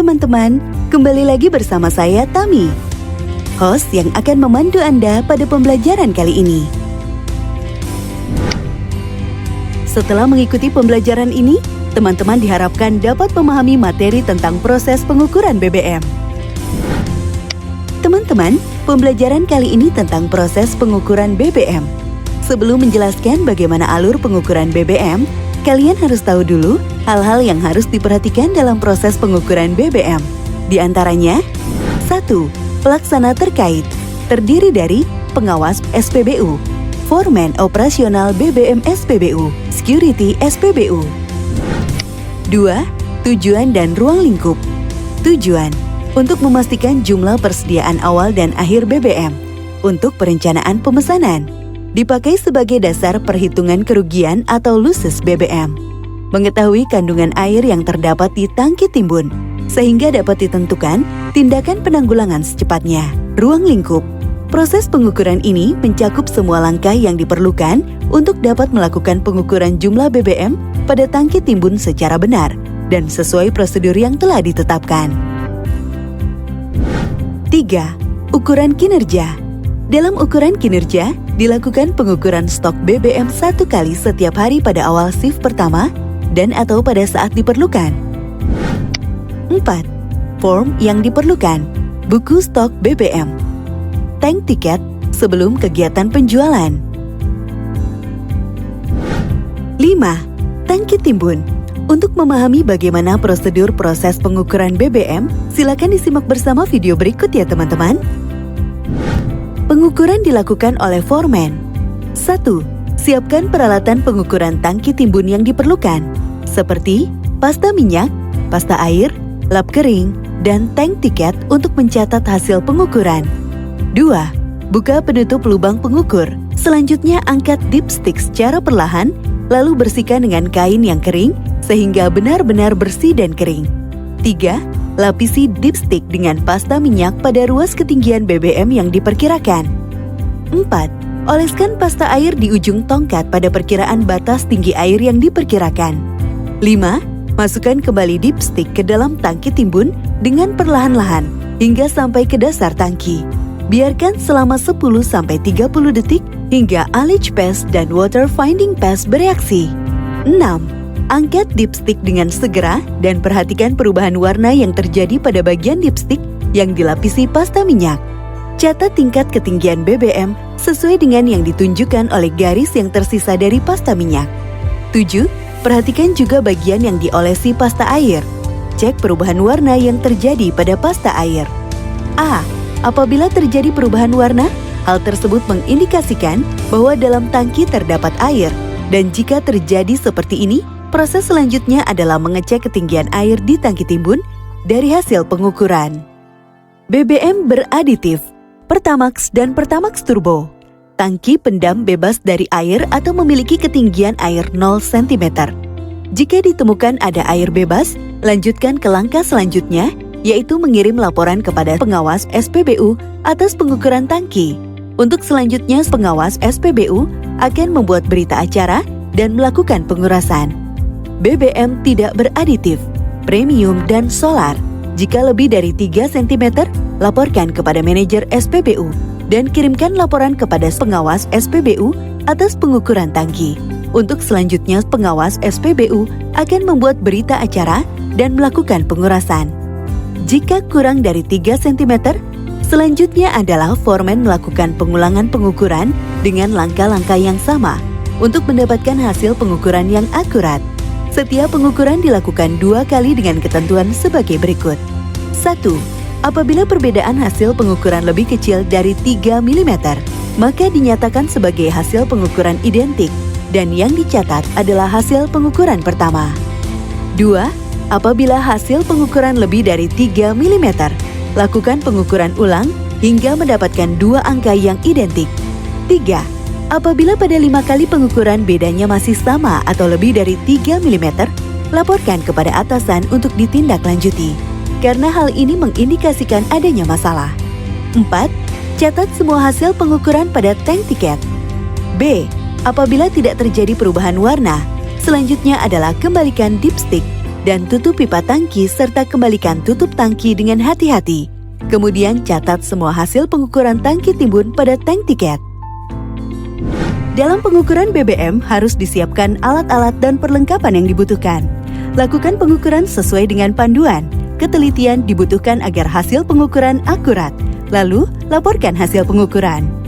teman-teman, kembali lagi bersama saya Tami, host yang akan memandu Anda pada pembelajaran kali ini. Setelah mengikuti pembelajaran ini, teman-teman diharapkan dapat memahami materi tentang proses pengukuran BBM. Teman-teman, pembelajaran kali ini tentang proses pengukuran BBM. Sebelum menjelaskan bagaimana alur pengukuran BBM, kalian harus tahu dulu hal-hal yang harus diperhatikan dalam proses pengukuran BBM. Di antaranya, 1. Pelaksana terkait, terdiri dari pengawas SPBU, foreman operasional BBM SPBU, security SPBU. 2. Tujuan dan ruang lingkup. Tujuan, untuk memastikan jumlah persediaan awal dan akhir BBM. Untuk perencanaan pemesanan, dipakai sebagai dasar perhitungan kerugian atau losses BBM. Mengetahui kandungan air yang terdapat di tangki timbun, sehingga dapat ditentukan tindakan penanggulangan secepatnya. Ruang lingkup. Proses pengukuran ini mencakup semua langkah yang diperlukan untuk dapat melakukan pengukuran jumlah BBM pada tangki timbun secara benar dan sesuai prosedur yang telah ditetapkan. 3. Ukuran kinerja. Dalam ukuran kinerja, dilakukan pengukuran stok BBM 1 kali setiap hari pada awal shift pertama dan atau pada saat diperlukan. 4. Form yang diperlukan. Buku stok BBM. Tank tiket sebelum kegiatan penjualan. 5. Tangki timbun. Untuk memahami bagaimana prosedur proses pengukuran BBM, silakan disimak bersama video berikut ya teman-teman. Pengukuran dilakukan oleh foreman. 1. Siapkan peralatan pengukuran tangki timbun yang diperlukan, seperti pasta minyak, pasta air, lap kering, dan tank tiket untuk mencatat hasil pengukuran. 2. Buka penutup lubang pengukur. Selanjutnya angkat dipstick secara perlahan, lalu bersihkan dengan kain yang kering sehingga benar-benar bersih dan kering. 3. Lapisi dipstick dengan pasta minyak pada ruas ketinggian BBM yang diperkirakan. 4. Oleskan pasta air di ujung tongkat pada perkiraan batas tinggi air yang diperkirakan. 5. Masukkan kembali dipstick ke dalam tangki timbun dengan perlahan-lahan hingga sampai ke dasar tangki. Biarkan selama 10-30 detik hingga ullage paste dan water finding paste bereaksi. 6. Angkat dipstick dengan segera dan perhatikan perubahan warna yang terjadi pada bagian dipstick yang dilapisi pasta minyak. Catat tingkat ketinggian BBM sesuai dengan yang ditunjukkan oleh garis yang tersisa dari pasta minyak. 7. Perhatikan juga bagian yang diolesi pasta air. Cek perubahan warna yang terjadi pada pasta air. A. Apabila terjadi perubahan warna, hal tersebut mengindikasikan bahwa dalam tangki terdapat air, dan jika terjadi seperti ini, proses selanjutnya adalah mengecek ketinggian air di tangki timbun dari hasil pengukuran. BBM beraditif, Pertamax dan Pertamax Turbo. Tangki pendam bebas dari air atau memiliki ketinggian air 0 cm. Jika ditemukan ada air bebas, lanjutkan ke langkah selanjutnya, yaitu mengirim laporan kepada pengawas SPBU atas pengukuran tangki. Untuk selanjutnya, pengawas SPBU akan membuat berita acara dan melakukan pengurasan. BBM tidak beraditif, premium dan solar. Jika lebih dari 3 cm, laporkan kepada manajer SPBU dan kirimkan laporan kepada pengawas SPBU atas pengukuran tangki. Untuk selanjutnya, pengawas SPBU akan membuat berita acara dan melakukan pengurasan. Jika kurang dari 3 cm, selanjutnya adalah foreman melakukan pengulangan pengukuran dengan langkah-langkah yang sama untuk mendapatkan hasil pengukuran yang akurat. Setiap pengukuran dilakukan 2 kali dengan ketentuan sebagai berikut. 1. Apabila perbedaan hasil pengukuran lebih kecil dari 3 mm, maka dinyatakan sebagai hasil pengukuran identik dan yang dicatat adalah hasil pengukuran pertama. 2. Apabila hasil pengukuran lebih dari 3 mm, lakukan pengukuran ulang hingga mendapatkan 2 angka yang identik. 3. Apabila pada 5 kali pengukuran bedanya masih sama atau lebih dari 3 mm, laporkan kepada atasan untuk ditindaklanjuti, karena hal ini mengindikasikan adanya masalah. 4. Catat semua hasil pengukuran pada tank tiket. B. Apabila tidak terjadi perubahan warna, selanjutnya adalah kembalikan dipstick dan tutup pipa tangki serta kembalikan tutup tangki dengan hati-hati. Kemudian catat semua hasil pengukuran tangki timbun pada tank tiket. Dalam pengukuran BBM harus disiapkan alat-alat dan perlengkapan yang dibutuhkan. Lakukan pengukuran sesuai dengan panduan. Ketelitian dibutuhkan agar hasil pengukuran akurat. Lalu, laporkan hasil pengukuran.